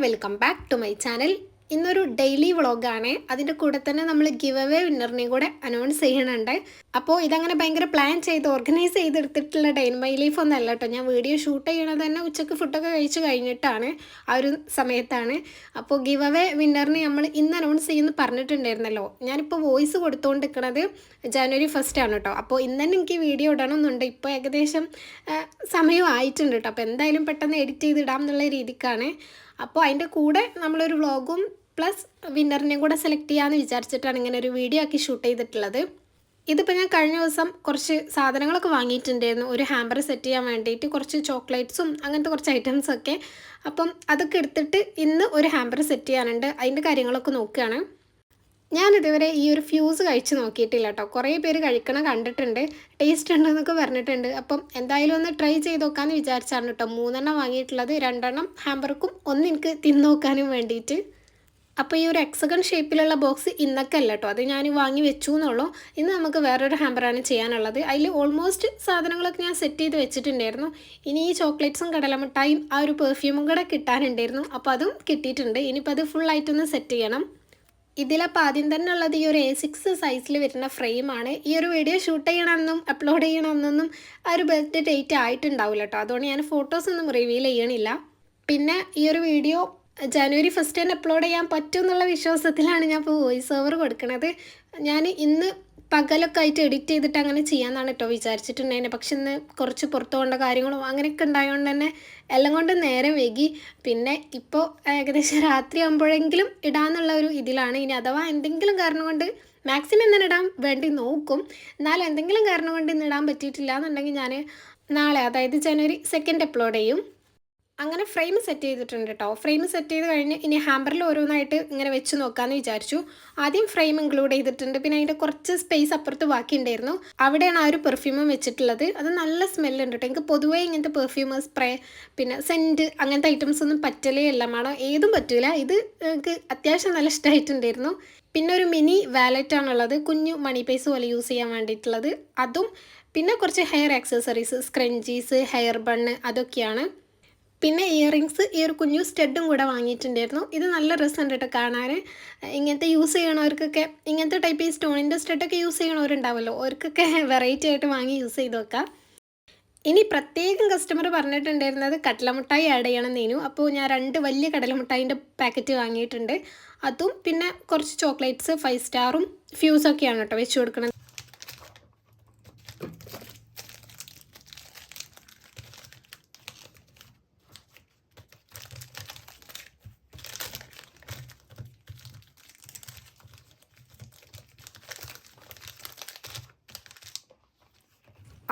Welcome back to my channel. ഇന്നൊരു daily വ്ളോഗാണ്. അതിൻ്റെ കൂടെ തന്നെ നമ്മൾ ഗിവ് അവേ വിന്നറിനെയും കൂടെ അനൗൺസ് ചെയ്യണുണ്ട്. അപ്പോൾ ഇതങ്ങനെ ഭയങ്കര പ്ലാൻ ചെയ്ത് ഓർഗനൈസ് ചെയ്തെടുത്തിട്ടുള്ള ഡേ ഇൻ മൈ ലൈഫ് ഒന്നും അല്ല കേട്ടോ. ഞാൻ വീഡിയോ ഷൂട്ട് ചെയ്യണത് തന്നെ ഉച്ചയ്ക്ക് ഫുഡൊക്കെ കഴിച്ച് കഴിഞ്ഞിട്ടാണ്, ആ ഒരു സമയത്താണ്. അപ്പോൾ ഗിവ് അവേ വിന്നറിനെ നമ്മൾ ഇന്ന് അനൗൺസ് ചെയ്യുമെന്ന് പറഞ്ഞിട്ടുണ്ടായിരുന്നല്ലോ. ഞാനിപ്പോൾ വോയിസ് കൊടുത്തുകൊണ്ടിരിക്കുന്നത് ജനുവരി 1 ആണ് കേട്ടോ. അപ്പോൾ ഇന്ന് തന്നെ എനിക്ക് വീഡിയോ ഇടണമെന്നുണ്ട്. ഇപ്പോൾ ഏകദേശം സമയം ആയിട്ടുണ്ട് കേട്ടോ. അപ്പോൾ എന്തായാലും പെട്ടെന്ന് എഡിറ്റ് ചെയ്തിടാം എന്നുള്ള രീതിക്കാണ്. അപ്പോൾ അതിൻ്റെ കൂടെ നമ്മളൊരു വ്ളോഗും പ്ലസ് വിന്നറിനെയും കൂടെ സെലക്ട് ചെയ്യാമെന്ന് വിചാരിച്ചിട്ടാണ് ഇങ്ങനെ ഒരു വീഡിയോ ആക്കി ഷൂട്ട് ചെയ്തിട്ടുള്ളത്. ഇതിപ്പോൾ ഞാൻ കഴിഞ്ഞ ദിവസം കുറച്ച് സാധനങ്ങളൊക്കെ വാങ്ങിയിട്ടുണ്ടായിരുന്നു. ഒരു ഹാമ്പർ സെറ്റ് ചെയ്യാൻ വേണ്ടിയിട്ട് കുറച്ച് ചോക്ലേറ്റ്സും അങ്ങനത്തെ കുറച്ച് ഐറ്റംസൊക്കെ. അപ്പം അതൊക്കെ എടുത്തിട്ട് ഇന്ന് ഒരു ഹാമ്പർ സെറ്റ് ചെയ്യാനുണ്ട്. അതിൻ്റെ കാര്യങ്ങളൊക്കെ നോക്കുകയാണ്. ഞാനിതുവരെ ഈ ഒരു ഫ്യൂസ് കഴിച്ച് നോക്കിയിട്ടില്ല കേട്ടോ. കുറേ പേര് കഴിക്കണം കണ്ടിട്ടുണ്ട്, ടേസ്റ്റ് ഉണ്ടെന്നൊക്കെ പറഞ്ഞിട്ടുണ്ട്. അപ്പം എന്തായാലും ഒന്ന് ട്രൈ ചെയ്ത് നോക്കാമെന്ന് വിചാരിച്ചാണ് കേട്ടോ 3 വാങ്ങിയിട്ടുള്ളത്. 2 ഹാമ്പർക്കും 1 എനിക്ക് തിന്ന് നോക്കാനും വേണ്ടിയിട്ട്. അപ്പോൾ ഈ ഒരു എക്സഗൺ ഷേപ്പിലുള്ള ബോക്സ് ഇന്നൊക്കെ അല്ല കേട്ടോ, അത് ഞാൻ വാങ്ങി വെച്ചു എന്നുള്ളൂ. ഇന്ന് നമുക്ക് വേറൊരു ഹാമ്പറാണ് ചെയ്യാനുള്ളത്. അതിൽ ഓൾമോസ്റ്റ് സാധനങ്ങളൊക്കെ ഞാൻ സെറ്റ് ചെയ്ത് വെച്ചിട്ടുണ്ടായിരുന്നു. ഇനി ഈ ചോക്ലേറ്റ്സും കടലമിഠായും ആ ഒരു പെർഫ്യൂമും കൂടെ കിട്ടാനുണ്ടായിരുന്നു. അപ്പോൾ അതും കിട്ടിയിട്ടുണ്ട്. ഇനിയിപ്പോൾ അത് ഫുള്ളായിട്ടൊന്ന് സെറ്റ് ചെയ്യണം. ഇതിലപ്പോൾ ആദ്യം തന്നെ ഉള്ളത് ഈ ഒരു A6 സൈസിൽ വരുന്ന ഫ്രെയിമാണ്. ഈ ഒരു വീഡിയോ ഷൂട്ട് ചെയ്യണമെന്നും അപ്ലോഡ് ചെയ്യണമെന്നൊന്നും ആ ഒരു ബർത്ത്ഡേ ഡേറ്റ് ആയിട്ടുണ്ടാവില്ല കേട്ടോ. അതുകൊണ്ട് ഞാൻ ഫോട്ടോസൊന്നും റിവീൽ ചെയ്യണില്ല. പിന്നെ ഈ ഒരു വീഡിയോ ജനുവരി 1 തന്നെ അപ്ലോഡ് ചെയ്യാൻ പറ്റും എന്നുള്ള വിശ്വാസത്തിലാണ് ഞാൻ ഇപ്പോൾ വോയിസ് ഓവർ കൊടുക്കുന്നത്. ഞാൻ ഇന്ന് പകലൊക്കെ ആയിട്ട് എഡിറ്റ് ചെയ്തിട്ട് അങ്ങനെ ചെയ്യാമെന്നാണ് കേട്ടോ വിചാരിച്ചിട്ടുണ്ടായിരുന്നത്. പക്ഷെ ഇന്ന് കുറച്ച് പുറത്തു പോകേണ്ട കാര്യങ്ങളും അങ്ങനെയൊക്കെ ഉണ്ടായതുകൊണ്ട് തന്നെ എല്ലാം കൊണ്ട് നേരം വൈകി. പിന്നെ ഇപ്പോൾ ഏകദേശം രാത്രി ആകുമ്പോഴെങ്കിലും ഇടാമെന്നുള്ള ഒരു ഇതിലാണ്. ഇനി അഥവാ എന്തെങ്കിലും കാരണം കൊണ്ട് മാക്സിമം ഇന്ന് ഇടാൻ വേണ്ടി നോക്കും. എന്നാലും എന്തെങ്കിലും കാരണം കൊണ്ട് ഇന്ന് ഇടാൻ പറ്റിയിട്ടില്ല എന്നുണ്ടെങ്കിൽ ഞാൻ നാളെ, അതായത് ജനുവരി 2 അപ്ലോഡ് ചെയ്യും. അങ്ങനെ ഫ്രെയിം സെറ്റ് ചെയ്തിട്ടുണ്ട് കേട്ടോ. ഫ്രെയിം സെറ്റ് ചെയ്ത് കഴിഞ്ഞ് ഇനി ഹാമ്പറിൽ ഓരോന്നായിട്ട് ഇങ്ങനെ വെച്ച് നോക്കാമെന്ന് വിചാരിച്ചു. ആദ്യം ഫ്രെയിം ഇൻക്ലൂഡ് ചെയ്തിട്ടുണ്ട്. പിന്നെ അതിൻ്റെ കുറച്ച് സ്പേസ് അപ്പുറത്ത് ബാക്കി ഉണ്ടായിരുന്നു. അവിടെയാണ് ആ ഒരു പെർഫ്യൂമും വെച്ചിട്ടുള്ളത്. അത് നല്ല സ്മെല്ലുണ്ട് കേട്ടോ. എനിക്ക് പൊതുവേ ഇങ്ങനത്തെ പെർഫ്യൂം, സ്പ്രേ, പിന്നെ സെൻറ്റ് അങ്ങനത്തെ ഐറ്റംസ് ഒന്നും പറ്റലേ അല്ല. മണം ഏതും പറ്റില്ല. ഇത് എനിക്ക് അത്യാവശ്യം നല്ല ഇഷ്ടമായിട്ടുണ്ടായിരുന്നു. പിന്നെ ഒരു മിനി വാലറ്റാണുള്ളത്, കുഞ്ഞു മണി പൈസ പോലെ യൂസ് ചെയ്യാൻ വേണ്ടിയിട്ടുള്ളത്. അതും പിന്നെ കുറച്ച് hair accessories, scrunchies, hair bun അതൊക്കെയാണ്. പിന്നെ ഇയറിങ്സ്, ഈ ഒരു കുഞ്ഞു സ്റ്റഡും കൂടെ വാങ്ങിയിട്ടുണ്ടായിരുന്നു. ഇത് നല്ല രസമുണ്ട് കേട്ടോ കാണാൻ. ഇങ്ങനത്തെ യൂസ് ചെയ്യണവർക്കൊക്കെ, ഇങ്ങനത്തെ ടൈപ്പ് ഈ സ്റ്റോണിൻ്റെ സ്റ്റഡൊക്കെ യൂസ് ചെയ്യണവരുണ്ടാവുമല്ലോ, അവർക്കൊക്കെ വെറൈറ്റി ആയിട്ട് വാങ്ങി യൂസ് ചെയ്ത് വെക്കാം. ഇനി പ്രത്യേകം കസ്റ്റമർ പറഞ്ഞിട്ടുണ്ടായിരുന്നത് കടലമിഠായി ആഡ് ചെയ്യണമെന്നേനു. അപ്പോൾ ഞാൻ 2 വലിയ കടലമിഠായിൻ്റെ പാക്കറ്റ് വാങ്ങിയിട്ടുണ്ട്. അതും പിന്നെ കുറച്ച് ചോക്ലേറ്റ്സ്, 5 സ്റ്റാറും ഫ്യൂസൊക്കെയാണ് കേട്ടോ വെച്ച് കൊടുക്കുന്നത്.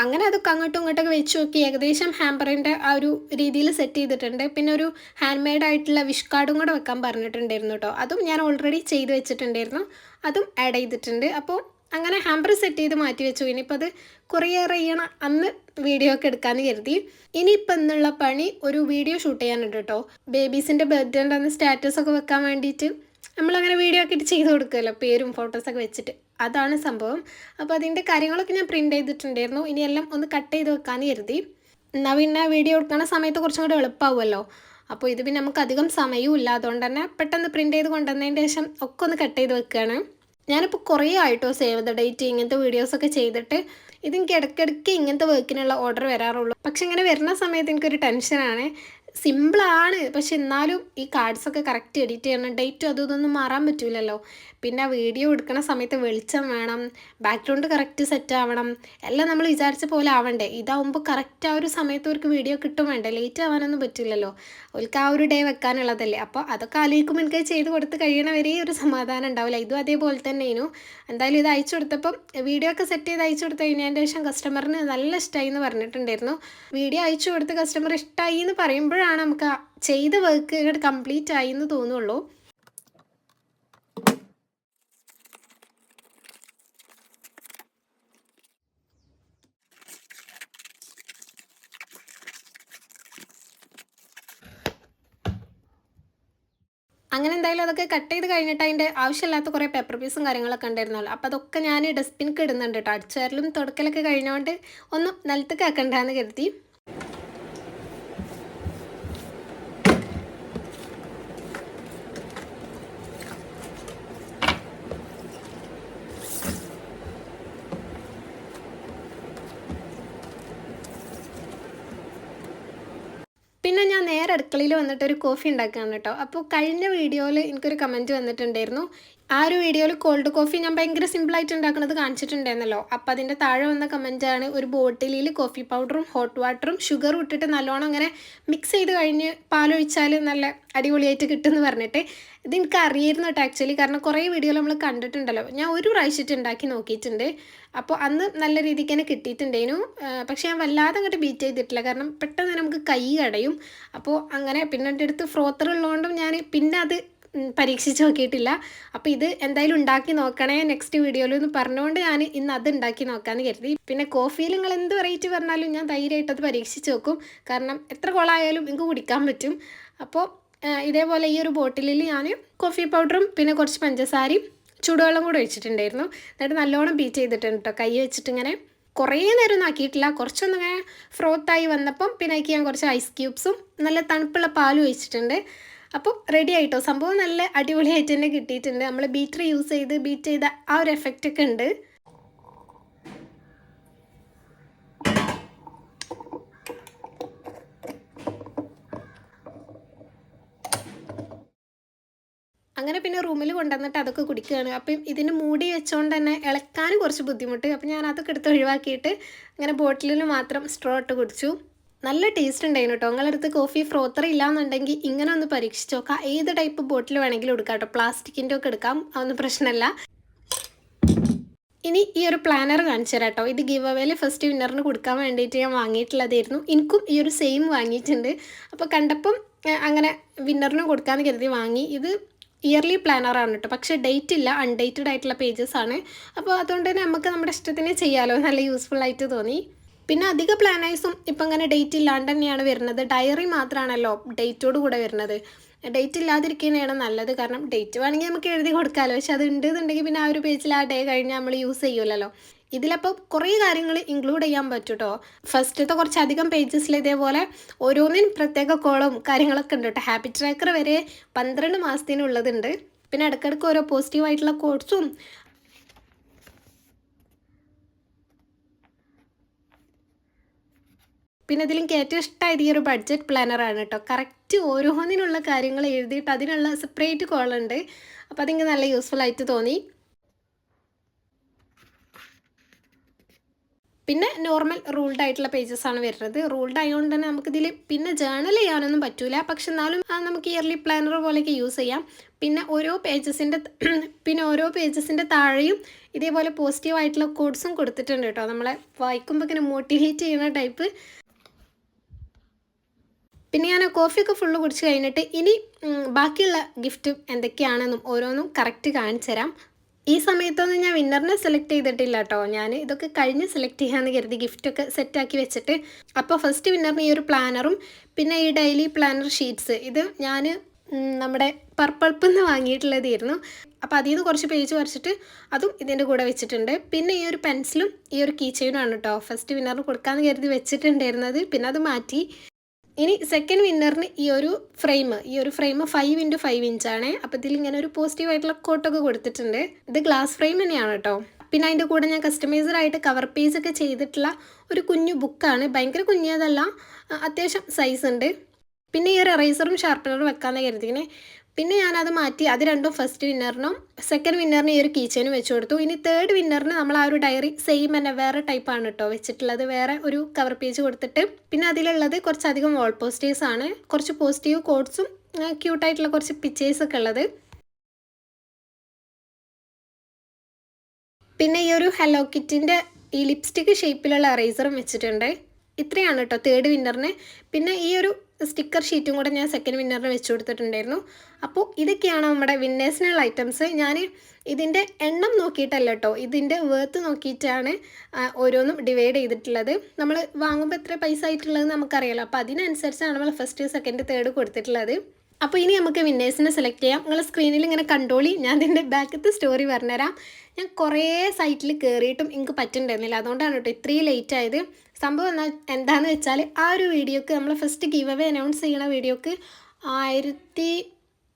അങ്ങനെ അതൊക്കെ അങ്ങോട്ടും ഇങ്ങോട്ടൊക്കെ വെച്ച് നോക്കി ഏകദേശം ഹാമ്പറിൻ്റെ ആ ഒരു രീതിയിൽ സെറ്റ് ചെയ്തിട്ടുണ്ട്. പിന്നെ ഒരു ഹാൻഡ് മെയ്ഡ് ആയിട്ടുള്ള വിഷ് കാർഡും കൂടെ വെക്കാൻ പറഞ്ഞിട്ടുണ്ടായിരുന്നു കേട്ടോ. അതും ഞാൻ ഓൾറെഡി ചെയ്ത് വെച്ചിട്ടുണ്ടായിരുന്നു. അതും ആഡ് ചെയ്തിട്ടുണ്ട്. അപ്പോൾ അങ്ങനെ ഹാമ്പർ സെറ്റ് ചെയ്ത് മാറ്റി വെച്ചു. ഇനിയിപ്പോൾ അത് കൊറിയർ ചെയ്യണം, അന്ന് വീഡിയോ ഒക്കെ എടുക്കാമെന്ന് കരുതി. ഇനിയിപ്പോൾ എന്നുള്ള പണി ഒരു വീഡിയോ ഷൂട്ട് ചെയ്യാനുണ്ട് കേട്ടോ. ബേബീസിൻ്റെ ബർത്ത്ഡേ ഉണ്ടെന്ന് സ്റ്റാറ്റസൊക്കെ വെക്കാൻ വേണ്ടിയിട്ട് നമ്മളങ്ങനെ വീഡിയോ ഒക്കെ ഇട്ട് ചെയ്ത് കൊടുക്കുമല്ലോ, പേരും ഫോട്ടോസൊക്കെ വെച്ചിട്ട്. അതാണ് സംഭവം. അപ്പോൾ അതിൻ്റെ കാര്യങ്ങളൊക്കെ ഞാൻ പ്രിൻ്റ് ചെയ്തിട്ടുണ്ടായിരുന്നു. ഇനിയെല്ലാം ഒന്ന് കട്ട് ചെയ്ത് വെക്കാമെന്ന് കരുതി. എന്നാൽ പിന്നെ വീഡിയോ എടുക്കുന്ന സമയത്ത് കുറച്ചും കൂടെ എളുപ്പമാവുമല്ലോ. അപ്പോൾ ഇത് പിന്നെ നമുക്ക് അധികം സമയവും ഇല്ല. അതുകൊണ്ട് തന്നെ പെട്ടെന്ന് പ്രിൻ്റ് ചെയ്ത് കൊണ്ടുവന്നതിന് ശേഷം ഒക്കെ ഒന്ന് കട്ട് ചെയ്ത് വെക്കുകയാണ്. ഞാനിപ്പോൾ കുറേ ആയിട്ടോ സേവ് ദ ഡേറ്റ് ഇങ്ങനത്തെ വീഡിയോസൊക്കെ ചെയ്തിട്ട്. ഇതെനിക്ക് ഇടയ്ക്കിടയ്ക്ക് ഇങ്ങനത്തെ വർക്കിനുള്ള ഓർഡർ വരാറുള്ളൂ. പക്ഷെ ഇങ്ങനെ വരുന്ന സമയത്ത് എനിക്കൊരു ടെൻഷനാണ്. സിമ്പിളാണ്, പക്ഷെ എന്നാലും ഈ കാർഡ്സൊക്കെ കറക്റ്റ് എഡിറ്റ് ചെയ്യണം. ഡേറ്റും അതും ഇതൊന്നും മാറാൻ പറ്റില്ലല്ലോ. പിന്നെ വീഡിയോ എടുക്കുന്ന സമയത്ത് വെളിച്ചം വേണം, ബാക്ക്ഗ്രൗണ്ട് കറക്റ്റ് സെറ്റ് ആവണം, എല്ലാം നമ്മൾ വിചാരിച്ച പോലെ ആവണ്ടേ. ഇതാവുമ്പോൾ കറക്റ്റ് ആ ഒരു സമയത്ത് അവർക്ക് വീഡിയോ കിട്ടും വേണ്ടേ. ലേറ്റ് ആവാനൊന്നും പറ്റില്ലല്ലോ. അവർക്ക് ആ ഒരു ഡേ വെക്കാനുള്ളതല്ലേ. അപ്പോൾ അതൊക്കെ ആലോചിക്കുമ്പോൾ എനിക്ക് ചെയ്ത് കൊടുത്ത് കഴിയണവരെ ഒരു സമാധാനം ഉണ്ടാവില്ല. ഇതും അതേപോലെ തന്നെയായിരുന്നു. എന്തായാലും ഇത് അയച്ചു കൊടുത്തപ്പം വീഡിയോ ഒക്കെ സെറ്റ് ചെയ്ത് അയച്ചു കൊടുത്ത് കഴിഞ്ഞതിൻ്റെ ശേഷം കസ്റ്റമറിന് നല്ല ഇഷ്ടമായി എന്ന് പറഞ്ഞിട്ടുണ്ടായിരുന്നു. വീഡിയോ അയച്ചു കൊടുത്ത് കസ്റ്റമർ ഇഷ്ടമായി എന്ന് പറയുമ്പോഴാണ് നമുക്ക് ചെയ്ത വർക്ക് കംപ്ലീറ്റ് ആയി എന്ന് തോന്നുള്ളൂ. അങ്ങനെ എന്തായാലും അതൊക്കെ കട്ട് ചെയ്ത് കഴിഞ്ഞിട്ട് അതിൻ്റെ ആവശ്യമില്ലാത്ത കുറേ പേപ്പർ പീസും കാര്യങ്ങളൊക്കെ ഉണ്ടായിരുന്നല്ലോ. അപ്പോൾ അതൊക്കെ ഞാൻ ഡസ്റ്റ്ബിൻക്ക് ഇടുന്നുണ്ട് കേട്ടോ. അടിച്ചുവാരലും തുടക്കലൊക്കെ കഴിഞ്ഞുകൊണ്ട് ഒന്നും നിലത്തേക്ക് ആക്കണ്ടെന്ന് കരുതി. പിന്നെ ഞാൻ നേരെ അടുക്കളയിൽ വന്നിട്ട് ഒരു കോഫി ഉണ്ടാക്കുകയാണ് കേട്ടോ. അപ്പോൾ കഴിഞ്ഞ വീഡിയോയിൽ എനിക്കൊരു കമൻറ്റ് വന്നിട്ടുണ്ടായിരുന്നു. ആ ഒരു വീഡിയോയിൽ കോൾഡ് കോഫി ഞാൻ ഭയങ്കര സിമ്പിളായിട്ട് ഉണ്ടാക്കുന്നത് കാണിച്ചിട്ടുണ്ടായിരുന്നല്ലോ. അപ്പോൾ അതിൻ്റെ താഴെ വന്ന കമൻറ്റാണ് ഒരു ബോട്ടിലിൽ കോഫി പൗഡറും ഹോട്ട് വാട്ടറും ഷുഗറും ഇട്ടിട്ട് നല്ലോണം അങ്ങനെ മിക്സ് ചെയ്ത് കഴിഞ്ഞ് പാലൊഴിച്ചാൽ നല്ല അടിപൊളിയായിട്ട് കിട്ടുമെന്ന് പറഞ്ഞിട്ട്. ഇത് എനിക്ക് അറിയായിരുന്നു കേട്ടോ ആക്ച്വലി. കാരണം കുറേ വീഡിയോയിൽ നമ്മൾ കണ്ടിട്ടുണ്ടല്ലോ. ഞാൻ ഒരു പ്രാവശ്യമായിട്ട് ഉണ്ടാക്കി നോക്കിയിട്ടുണ്ട്. അപ്പോൾ അന്ന് നല്ല രീതിക്ക് തന്നെ കിട്ടിയിട്ടുണ്ടായിരുന്നു. പക്ഷേ ഞാൻ വല്ലാതെ അങ്ങോട്ട് ബീറ്റ് ചെയ്തിട്ടില്ല. കാരണം പെട്ടെന്ന് നമുക്ക് കൈ കടയും. അപ്പോൾ അങ്ങനെ പിന്നെ എൻ്റെ അടുത്ത് ഫ്രോത്തർ ഉള്ളതുകൊണ്ടും ഞാൻ പിന്നെ അത് പരീക്ഷിച്ച് നോക്കിയിട്ടില്ല. അപ്പോൾ ഇത് എന്തായാലും ഉണ്ടാക്കി നോക്കണേ നെക്സ്റ്റ് വീഡിയോയിൽ എന്ന് പറഞ്ഞുകൊണ്ട് ഞാൻ ഇന്ന് അത് ഉണ്ടാക്കി നോക്കാമെന്ന് കരുതി. പിന്നെ കോഫിയിൽ നിങ്ങൾ എന്ത് വെറൈറ്റി പറഞ്ഞാലും ഞാൻ ധൈര്യമായിട്ട് അത് പരീക്ഷിച്ച് നോക്കും. കാരണം എത്ര കൊളായാലും എനിക്ക് കുടിക്കാൻ പറ്റും. അപ്പോൾ ഇതേപോലെ ഈ ഒരു ബോട്ടിലിൽ ഞാൻ കോഫി പൗഡറും പിന്നെ കുറച്ച് പഞ്ചസാരയും ചൂടുവെള്ളം കൂടെ ഒഴിച്ചിട്ടുണ്ടായിരുന്നു. എന്നിട്ട് നല്ലോണം ബീറ്റ് ചെയ്തിട്ടുണ്ട് കേട്ടോ. കൈ വെച്ചിട്ട് ഇങ്ങനെ കുറേ നേരം ഒന്നും ആക്കിയിട്ടില്ല. കുറച്ചൊന്നിങ്ങനെ ഫ്രോത്തായി വന്നപ്പം പിന്നെ അതിലേക്ക് ഞാൻ കുറച്ച് ഐസ് ക്യൂബ്സും നല്ല തണുപ്പുള്ള പാലും ഒഴിച്ചിട്ടുണ്ട്. അപ്പോൾ റെഡി ആയിട്ടോ. സംഭവം നല്ല അടിപൊളിയായിട്ട് തന്നെ കിട്ടിയിട്ടുണ്ട്. നമ്മൾ ബീറ്റർ യൂസ് ചെയ്ത് ബീറ്റ് ചെയ്ത ആ ഒരു എഫക്റ്റ് ഒക്കെ ഉണ്ട്. അങ്ങനെ പിന്നെ റൂമിൽ കൊണ്ടുവന്നിട്ട് അതൊക്കെ കുടിക്കുകയാണ്. അപ്പം ഇതിന് മൂടി വെച്ചുകൊണ്ട് തന്നെ ഇളക്കാനും കുറച്ച് ബുദ്ധിമുട്ട്. അപ്പം ഞാൻ അതൊക്കെ എടുത്ത് ഒഴിവാക്കിയിട്ട് അങ്ങനെ ബോട്ടിലിൽ മാത്രം സ്ട്രോ ഇട്ട് കുടിച്ചു. നല്ല ടേസ്റ്റ് ഉണ്ടായിരുന്നു കേട്ടോ. നിങ്ങളടുത്ത് കോഫി ഫ്രോത്തർ ഇല്ലാന്നുണ്ടെങ്കിൽ ഇങ്ങനെ ഒന്ന് പരീക്ഷിച്ച് നോക്കാം. ഏത് ടൈപ്പ് ബോട്ടിൽ വേണമെങ്കിലും എടുക്കാം കേട്ടോ. പ്ലാസ്റ്റിക്കിൻ്റെ ഒക്കെ എടുക്കാം, അതൊന്നും പ്രശ്നമല്ല. ഇനി ഈ ഒരു പ്ലാനർ കാണിച്ചു തരാം കേട്ടോ. ഇത് ഗിവ് അവേയിൽ ഫസ്റ്റ് വിന്നറിന് കൊടുക്കാൻ വേണ്ടിയിട്ട് ഞാൻ വാങ്ങിയിട്ടുള്ളതായിരുന്നു. എനിക്കും ഈ ഒരു സെയിം വാങ്ങിയിട്ടുണ്ട്. അപ്പോൾ കണ്ടപ്പം അങ്ങനെ വിന്നറിന് കൊടുക്കാമെന്ന് കരുതി വാങ്ങി. ഇത് ഇയർലി പ്ലാനറാണ് കേട്ടോ. പക്ഷേ ഡേറ്റ് ഇല്ല, അൺഡേറ്റഡ് ആയിട്ടുള്ള പേജസ് ആണ്. അപ്പോൾ അതുകൊണ്ട് തന്നെ നമുക്ക് നമ്മുടെ ഇഷ്ടത്തിന് ചെയ്യാമല്ലോ. നല്ല യൂസ്ഫുൾ ആയിട്ട് തോന്നി. പിന്നെ അധിക പ്ലാനേഴ്സും ഇപ്പം അങ്ങനെ ഡേറ്റ് ഇല്ലാണ്ട് തന്നെയാണ് വരുന്നത്. ഡയറി മാത്രമാണല്ലോ ഡേറ്റോട് കൂടെ വരുന്നത്. ഡേറ്റ് ഇല്ലാതിരിക്കുന്നതാണ് നല്ലത്. കാരണം ഡേറ്റ് വേണമെങ്കിൽ നമുക്ക് എഴുതി കൊടുക്കാമല്ലോ. പക്ഷെ അത് ഉണ്ടെന്നുണ്ടെങ്കിൽ പിന്നെ ആ ഒരു പേജിൽ ആ ഡേ കഴിഞ്ഞാൽ നമ്മൾ യൂസ് ചെയ്യുമല്ലോ. ഇതിലപ്പോൾ കുറേ കാര്യങ്ങൾ ഇൻക്ലൂഡ് ചെയ്യാൻ പറ്റും കേട്ടോ. ഫസ്റ്റത്തെ കുറച്ചധികം പേജസിൽ ഇതേപോലെ ഓരോന്നിനും പ്രത്യേക കോളും കാര്യങ്ങളൊക്കെ ഉണ്ട് കേട്ടോ. ഹാബിറ്റ് ട്രാക്കർ വരെ 12 മാസത്തിനുള്ളതുണ്ട്. പിന്നെ ഇടയ്ക്കിടയ്ക്ക് ഓരോ പോസിറ്റീവായിട്ടുള്ള കോഡ്സും പിന്നെ ഇതിൽ എനിക്ക് ഏറ്റവും ഇഷ്ടമായത് ഈ ഒരു ബഡ്ജറ്റ് പ്ലാനറാണ് കേട്ടോ. കറക്റ്റ് ഓരോന്നിനുള്ള കാര്യങ്ങൾ എഴുതിയിട്ട് അതിനുള്ള സെപ്പറേറ്റ് കോളുണ്ട്. അപ്പോൾ അതിങ്ങനെ നല്ല യൂസ്ഫുൾ ആയിട്ട് തോന്നി. പിന്നെ നോർമൽ റൂൾഡ് ആയിട്ടുള്ള പേജസ് ആണ് വരുന്നത്. റൂൾഡ് ആയതുകൊണ്ട് തന്നെ നമുക്കിതിൽ പിന്നെ ജേണൽ ചെയ്യാനൊന്നും പറ്റില്ല. പക്ഷെ എന്നാലും നമുക്ക് ഇയർലി പ്ലാനർ പോലെയൊക്കെ യൂസ് ചെയ്യാം. പിന്നെ ഓരോ പേജസിൻ്റെ താഴെയും ഇതേപോലെ പോസിറ്റീവ് ആയിട്ടുള്ള കോഡ്സും കൊടുത്തിട്ടുണ്ട് കേട്ടോ. നമ്മളെ വായിക്കുമ്പോൾ ഇങ്ങനെ മോട്ടിവേറ്റ് ചെയ്യുന്ന ടൈപ്പ്. പിന്നെ ഞാൻ കോഫിയൊക്കെ ഫുള്ള് കുടിച്ച് കഴിഞ്ഞിട്ട് ഇനി ബാക്കിയുള്ള ഗിഫ്റ്റ് എന്തൊക്കെയാണെന്നും ഓരോന്നും കറക്റ്റ് കാണിച്ചു തരാം. ഈ സമയത്തൊന്നും ഞാൻ വിന്നറിനെ സെലക്ട് ചെയ്തിട്ടില്ല കേട്ടോ. ഞാൻ ഇതൊക്കെ കഴിഞ്ഞ് സെലക്ട് ചെയ്യാമെന്ന് കരുതി ഗിഫ്റ്റൊക്കെ സെറ്റാക്കി വെച്ചിട്ട്. അപ്പോൾ ഫസ്റ്റ് വിന്നറിന് ഈ ഒരു പ്ലാനറും പിന്നെ ഈ ഡെയിലി പ്ലാനർ ഷീറ്റ്സ് ഇത് ഞാൻ നമ്മുടെ പർപ്പിൾ നിന്ന് വാങ്ങിയിട്ടുള്ളതായിരുന്നു. അപ്പോൾ അതിൽ നിന്ന് കുറച്ച് പേജ് വരച്ചിട്ട് അതും ഇതിൻ്റെ കൂടെ വെച്ചിട്ടുണ്ട്. പിന്നെ ഈ ഒരു പെൻസിലും ഈ ഒരു കീ ചെയിനുമാണ് കേട്ടോ ഫസ്റ്റ് വിന്നറിന് കൊടുക്കാമെന്ന് കരുതി വെച്ചിട്ടുണ്ടായിരുന്നത്. പിന്നെ അത് മാറ്റി. ഇനി സെക്കൻഡ് വിന്നറിന് ഈ ഒരു ഫ്രെയിം 5x5 ഇഞ്ചാണ്. അപ്പോൾ ഇതിൽ ഇങ്ങനെ ഒരു പോസിറ്റീവായിട്ടുള്ള കോട്ടൊക്കെ കൊടുത്തിട്ടുണ്ട്. ഇത് ഗ്ലാസ് ഫ്രെയിം തന്നെയാണ് കേട്ടോ. പിന്നെ അതിൻ്റെ കൂടെ ഞാൻ കസ്റ്റമൈസ്ഡായിട്ട് കവർ പേജൊക്കെ ചെയ്തിട്ടുള്ള ഒരു കുഞ്ഞു ബുക്കാണ്. ഭയങ്കര കുഞ്ഞതല്ല, അത്യാവശ്യം സൈസ് ഉണ്ട്. പിന്നെ ഈ ഒരു എറേസറും ഷാർപ്പനറും വെക്കാമെന്ന് കരുതിങ്ങനെ. പിന്നെ ഞാനത് മാറ്റി അത് രണ്ടും ഫസ്റ്റ് വിന്നറിനും സെക്കൻഡ് വിന്നറിന് ഈ ഒരു കീച്ചേനും വെച്ച് കൊടുത്തു. ഇനി തേർഡ് വിന്നറിന് നമ്മൾ ആ ഒരു ഡയറി സെയിം തന്നെ വേറെ ടൈപ്പാണ് കേട്ടോ വെച്ചിട്ടുള്ളത്. വേറെ ഒരു കവർ പേജ് കൊടുത്തിട്ട് പിന്നെ അതിലുള്ളത് കുറച്ചധികം വാൾ പോസ്റ്റേഴ്സ് ആണ്. കുറച്ച് പോസിറ്റീവ് കോഡ്സും ക്യൂട്ടായിട്ടുള്ള കുറച്ച് പിക്ചേഴ്സൊക്കെ ഉള്ളത്. പിന്നെ ഈ ഒരു ഹലോ കിറ്റിൻ്റെ ഈ ലിപ്സ്റ്റിക്ക് ഷേപ്പിലുള്ള എറേസറും വെച്ചിട്ടുണ്ട്. ഇത്രയാണ് കേട്ടോ തേർഡ് വിന്നറിന്. പിന്നെ ഈ ഒരു സ്റ്റിക്കർ ഷീറ്റും കൂടെ ഞാൻ സെക്കൻഡ് വിന്നറിന് വെച്ച് കൊടുത്തിട്ടുണ്ടായിരുന്നു. അപ്പോൾ ഇതൊക്കെയാണ് നമ്മുടെ വിന്നേഴ്സിനുള്ള ഐറ്റംസ്. ഞാൻ ഇതിൻ്റെ എണ്ണം നോക്കിയിട്ടല്ല കേട്ടോ, ഇതിൻ്റെ വേർത്ത് നോക്കിയിട്ടാണ് ഓരോന്നും ഡിവൈഡ് ചെയ്തിട്ടുള്ളത്. നമ്മൾ വാങ്ങുമ്പോൾ എത്ര പൈസ ആയിട്ടുള്ളത് നമുക്കറിയാലോ. അപ്പോൾ അതിനനുസരിച്ചാണ് നമ്മൾ ഫസ്റ്റ് സെക്കൻഡ് തേർഡ് കൊടുത്തിട്ടുള്ളത്. അപ്പോൾ ഇനി നമുക്ക് വിന്നേഴ്സിനെ സെലക്ട് ചെയ്യാം. നിങ്ങൾ സ്ക്രീനിൽ ഇങ്ങനെ കണ്ടോളി. ഞാൻ ഇതിൻ്റെ ബാക്കത്തെ സ്റ്റോറി പറഞ്ഞുതരാം. ഞാൻ കുറേ സൈറ്റിൽ കയറിയിട്ടും എനിക്ക് പറ്റുന്നുണ്ടായിരുന്നില്ല. അതുകൊണ്ടാണ് കേട്ടോ ഇത്രയും ലേറ്റ് ആയത്. സംഭവം എന്താണെന്ന് വെച്ചാൽ ആ ഒരു വീഡിയോക്ക് നമ്മൾ ഫസ്റ്റ് ഗിവ് അവേ അനൗൺസ് ചെയ്യുന്ന വീഡിയോക്ക്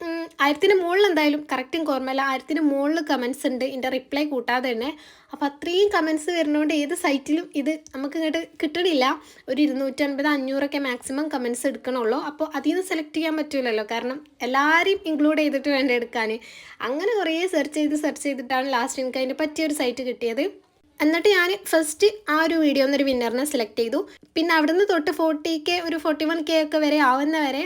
1000-ന് മുകളിൽ എന്തായാലും കറക്റ്റും ഓർമ്മയില്ല. 1000-ന് മുകളിൽ കമൻസ് ഉണ്ട് എൻ്റെ റിപ്ലൈ കൂട്ടാതെ തന്നെ. അപ്പോൾ അത്രയും കമൻസ് വരുന്നതുകൊണ്ട് ഏത് സൈറ്റിലും ഇത് നമുക്ക് ഇങ്ങോട്ട് കിട്ടണില്ല. ഒരു 250, 500 മാക്സിമം കമൻസ് എടുക്കണുള്ളൂ. അപ്പോൾ അതിൽ നിന്ന് സെലക്ട് ചെയ്യാൻ പറ്റില്ലല്ലോ, കാരണം എല്ലാവരെയും ഇൻക്ലൂഡ് ചെയ്തിട്ട് വേണ്ട എടുക്കാൻ. അങ്ങനെ കുറേ സെർച്ച് ചെയ്തിട്ടാണ് ലാസ്റ്റ് എനിക്ക് അതിന് പറ്റിയൊരു സൈറ്റ് കിട്ടിയത്. എന്നിട്ട് ഞാൻ ഫസ്റ്റ് ആ ഒരു വീഡിയോ എന്നൊരു വിന്നറിനെ സെലക്ട് ചെയ്തു. പിന്നെ അവിടുന്ന് തൊട്ട് 40K, ഒരു 41K ഒക്കെ വരെ ആവുന്ന വരെ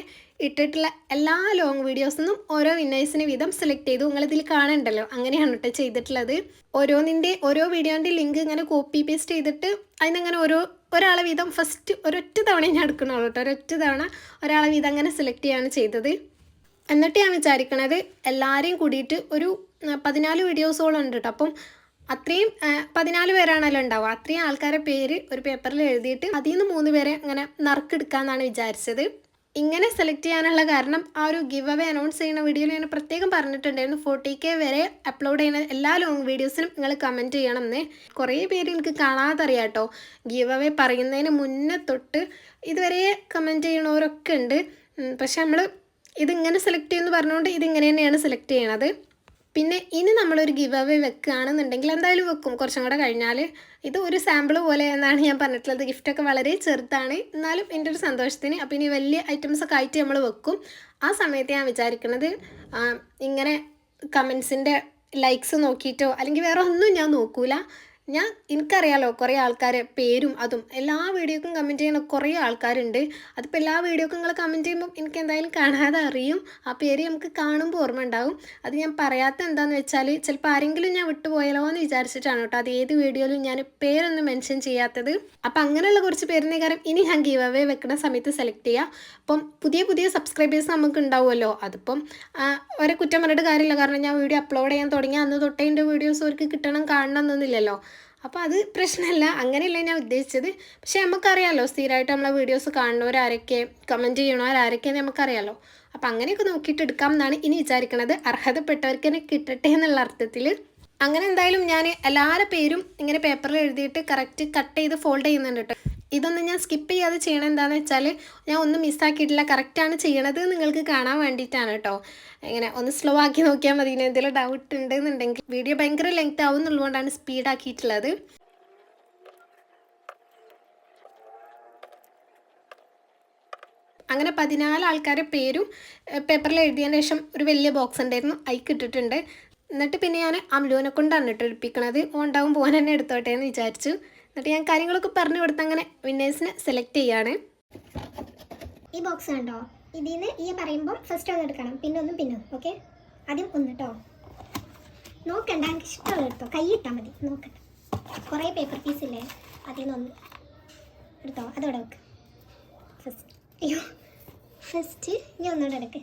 ഇട്ടിട്ടുള്ള എല്ലാ ലോങ് വീഡിയോസിനും ഓരോ വിന്നേഴ്സിന് വീതം സെലക്ട് ചെയ്തു. നിങ്ങളിതിൽ കാണണ്ടല്ലോ, അങ്ങനെയാണ് കേട്ടോ ചെയ്തിട്ടുള്ളത്. ഓരോ വീഡിയോൻ്റെ ലിങ്ക് ഇങ്ങനെ കോപ്പി പേസ്റ്റ് ചെയ്തിട്ട് അതിനങ്ങനെ ഒരാളെ വീതം ഫസ്റ്റ് ഒരൊറ്റ തവണ ഞാൻ എടുക്കണുള്ളൂ കേട്ടോ. ഒരൊറ്റ തവണ ഒരാളെ വീതം അങ്ങനെ സെലക്ട് ചെയ്യാണ് ചെയ്തത്. എന്നിട്ട് ഞാൻ വിചാരിക്കണത് എല്ലാവരെയും കൂടിയിട്ട് ഒരു 14 വീഡിയോസോളം ഉണ്ട് കേട്ടോ. അപ്പം അത്രയും 14 പേരാണല്ലോ ഉണ്ടാവുക. അത്രയും ആൾക്കാരെ പേര് ഒരു പേപ്പറിൽ എഴുതിയിട്ട് അതിൽ നിന്ന് 3 പേരെ അങ്ങനെ നറുക്കെടുക്കാമെന്നാണ് വിചാരിച്ചത്. ഇങ്ങനെ സെലക്ട് ചെയ്യാനുള്ള കാരണം ആ ഒരു ഗിവ് അവേ അനൗൺസ് ചെയ്യുന്ന വീഡിയോയിൽ ഞാൻ പ്രത്യേകം പറഞ്ഞിട്ടുണ്ടായിരുന്നു 40K വരെ അപ്ലോഡ് ചെയ്യുന്ന എല്ലാ ലോങ് വീഡിയോസിനും നിങ്ങൾ കമൻറ്റ് ചെയ്യണം എന്ന്. കുറേ പേര് എനിക്ക് കാണാതെ അറിയാം കേട്ടോ. ഗിവ് അവേ പറയുന്നതിന് മുന്നേ തൊട്ട് ഇതുവരെ കമൻറ്റ് ചെയ്യണവരൊക്കെ ഉണ്ട്. പക്ഷെ നമ്മൾ ഇതിങ്ങനെ സെലക്ട് ചെയ്യുമെന്ന് പറഞ്ഞുകൊണ്ട് ഇതിങ്ങനെ തന്നെയാണ് സെലക്ട് ചെയ്യണത്. പിന്നെ ഇനി നമ്മളൊരു ഗിവ് അവേ വെക്കുകയാണെന്നുണ്ടെങ്കിൽ എന്തായാലും വെക്കും കുറച്ചും കൂടെ കഴിഞ്ഞാൽ. ഇത് ഒരു സാമ്പിൾ പോലെ എന്നാണ് ഞാൻ പറഞ്ഞിട്ടുള്ളത്. ഗിഫ്റ്റൊക്കെ വളരെ ചെറുതാണ്, എന്നാലും എൻ്റെ ഒരു സന്തോഷത്തിന്. അപ്പോൾ ഇനി വലിയ ഐറ്റംസൊക്കെ ആയിട്ട് നമ്മൾ വെക്കും. ആ സമയത്ത് ഞാൻ വിചാരിക്കുന്നത് ഇങ്ങനെ കമൻസിൻ്റെ ലൈക്സ് നോക്കിയിട്ടോ അല്ലെങ്കിൽ വേറെ ഒന്നും ഞാൻ നോക്കൂല. എനിക്കറിയാലോ കുറേ ആൾക്കാർ പേരും അതും എല്ലാ വീഡിയോക്കും കമൻറ്റ് ചെയ്യുന്ന കുറേ ആൾക്കാരുണ്ട്. അതിപ്പോൾ എല്ലാ വീഡിയോക്കും നിങ്ങൾ കമൻറ്റ് ചെയ്യുമ്പോൾ എനിക്ക് എന്തായാലും കാണാതെ അറിയും. ആ പേര് നമുക്ക് കാണുമ്പോൾ ഓർമ്മ ഉണ്ടാവും. അത് ഞാൻ പറയാത്ത എന്താണെന്ന് വെച്ചാൽ ചിലപ്പോൾ ആരെങ്കിലും ഞാൻ വിട്ടുപോയാലോ എന്ന് വിചാരിച്ചിട്ടാണ് കേട്ടോ അത് ഏത് വീഡിയോയിലും ഞാൻ പേരൊന്നും മെൻഷൻ ചെയ്യാത്തത്. അപ്പം അങ്ങനെയുള്ള കുറച്ച് പേരിനെ കാരണം ഇനി ഞാൻ ഗീവ് അവേ വെക്കുന്ന സമയത്ത് സെലക്ട് ചെയ്യുക. അപ്പം പുതിയ സബ്സ്ക്രൈബേഴ്സ് നമുക്ക് ഉണ്ടാവുമല്ലോ. അതിപ്പം ഒരേ കുറ്റം പറഞ്ഞിട്ട് കാര്യമില്ല, കാരണം ഞാൻ വീഡിയോ അപ്ലോഡ് ചെയ്യാൻ തുടങ്ങി അന്ന് തൊട്ടേ എൻ്റെ വീഡിയോസ് അവർക്ക് കാണണം എന്നൊന്നുമില്ലല്ലോ. അപ്പോൾ അത് പ്രശ്നമല്ല, അങ്ങനെയല്ല ഞാൻ ഉദ്ദേശിച്ചത്. പക്ഷേ നമുക്കറിയാമല്ലോ സ്ഥിരമായിട്ട് നമ്മളെ വീഡിയോസ് കാണുന്നവരാരൊക്കെ കമൻറ്റ് ചെയ്യണവരാരൊക്കെ നമുക്കറിയാമല്ലോ. അപ്പോൾ അങ്ങനെയൊക്കെ നോക്കിയിട്ട് എടുക്കാം എന്നാണ് ഇനി വിചാരിക്കണത്. അർഹതപ്പെട്ടവർക്ക് തന്നെ കിട്ടട്ടെ എന്നുള്ള അർത്ഥത്തിൽ. അങ്ങനെ എന്തായാലും ഞാൻ എല്ലാവരുടെ പേരും ഇങ്ങനെ പേപ്പറിൽ എഴുതിയിട്ട് കറക്റ്റ് കട്ട് ചെയ്ത് ഫോൾഡ് ചെയ്യുന്നുണ്ട് കേട്ടോ. ഇതൊന്നും ഞാൻ സ്കിപ്പ് ചെയ്യാതെ ചെയ്യണം. എന്താണെന്ന് വെച്ചാൽ ഞാൻ ഒന്നും മിസ്സാക്കിയിട്ടില്ല, കറക്റ്റാണ് ചെയ്യണത് നിങ്ങൾക്ക് കാണാൻ വേണ്ടിയിട്ടാണ് കേട്ടോ. ഇങ്ങനെ ഒന്ന് സ്ലോ ആക്കി നോക്കിയാൽ മതി. ഇനി എന്തെങ്കിലും ഡൗട്ട് ഉണ്ടെന്നുണ്ടെങ്കിൽ. വീഡിയോ ഭയങ്കര ലെങ്ത് ആവുന്നുള്ളതുകൊണ്ടാണ് സ്പീഡാക്കിയിട്ടുള്ളത്. അങ്ങനെ 14 ആൾക്കാരുടെ പേരും പേപ്പറിൽ എഴുതിയതിന് ശേഷം ഒരു വലിയ ബോക്സ് ഉണ്ടായിരുന്നു, അതിക്ക് ഇട്ടിട്ടുണ്ട്. എന്നിട്ട് പിന്നെ ഞാൻ അമ്ലുവിനെ കൊണ്ടാണ് കേട്ടോ എടുപ്പിക്കണത്. ഉണ്ടാവും പോകാൻ തന്നെ എടുത്തോട്ടെ എന്ന് വിചാരിച്ചു. എന്നിട്ട് ഞാൻ കാര്യങ്ങളൊക്കെ പറഞ്ഞു കൊടുത്ത് അങ്ങനെ വിന്നേഴ്സിനെ സെലക്ട് ചെയ്യാണ്. ഈ ബോക്സ് കണ്ടോ, ഇതിൽ നിന്ന് ഈ പറയുമ്പോൾ ഫസ്റ്റ് ഒന്ന് എടുക്കണം, പിന്നെ ഒന്നും. ഓക്കെ, ആദ്യം ഒന്ന് കേട്ടോ. നോക്കണ്ട, എനിക്ക് ഇഷ്ടമുള്ള എടുത്തോ, കൈ ഇട്ടാൽ മതി. നോക്കണ്ട, കുറേ പേപ്പർ പീസ് ഇല്ലേ, അതിൽ നിന്ന് ഒന്ന് എടുത്തോ. അതോടെ വെക്ക്. ഫസ്റ്റ് ഇനി ഒന്നുകൂടെ എടുക്ക്.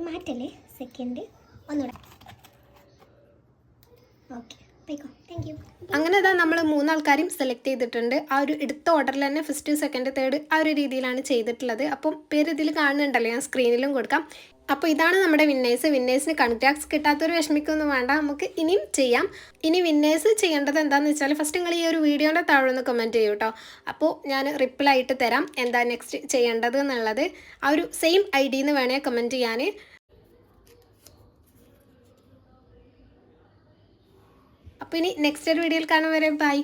മാറ്റല്ലേ, സെക്കൻഡ് ഒന്നുകൂടെ. ഓക്കെ, പോയിക്കോ. Thank you. അങ്ങനെ അതാ നമ്മൾ 3 ആൾക്കാരും സെലക്ട് ചെയ്തിട്ടുണ്ട്. ആ ഒരു എടുത്ത ഓർഡറിൽ തന്നെ ഫസ്റ്റ്, സെക്കൻഡ്, തേർഡ് ആ ഒരു രീതിയിലാണ് ചെയ്തിട്ടുള്ളത്. അപ്പം പേര് ഇതിൽ കാണുന്നുണ്ടല്ലോ, ഞാൻ സ്ക്രീനിലും കൊടുക്കാം. അപ്പോൾ ഇതാണ് നമ്മുടെ വിന്നേഴ്സിന് കൺഗ്രാറ്റ്സ്. കിട്ടാത്തൊരു വിഷമിക്കൊന്നും വേണ്ട, നമുക്ക് ഇനിയും ചെയ്യാം. ഇനി വിന്നേഴ്സ് ചെയ്യേണ്ടത് എന്താണെന്ന് വെച്ചാൽ ഫസ്റ്റ് നിങ്ങൾ ഈ ഒരു വീഡിയോൻ്റെ താഴെ ഒന്ന് കമൻറ്റ് ചെയ്യൂ കേട്ടോ. അപ്പോൾ ഞാൻ റിപ്ലൈ ആയിട്ട് തരാം എന്താ നെക്സ്റ്റ് ചെയ്യേണ്ടത് എന്നുള്ളത്. ആ ഒരു സെയിം ID എന്ന് വേണേൽ കമൻറ്റ് ചെയ്യാൻ. അപ്പോൾ ഇനി നെക്സ്റ്റ് ഒരു വീഡിയോയിൽ കാണും വരെ ബൈ.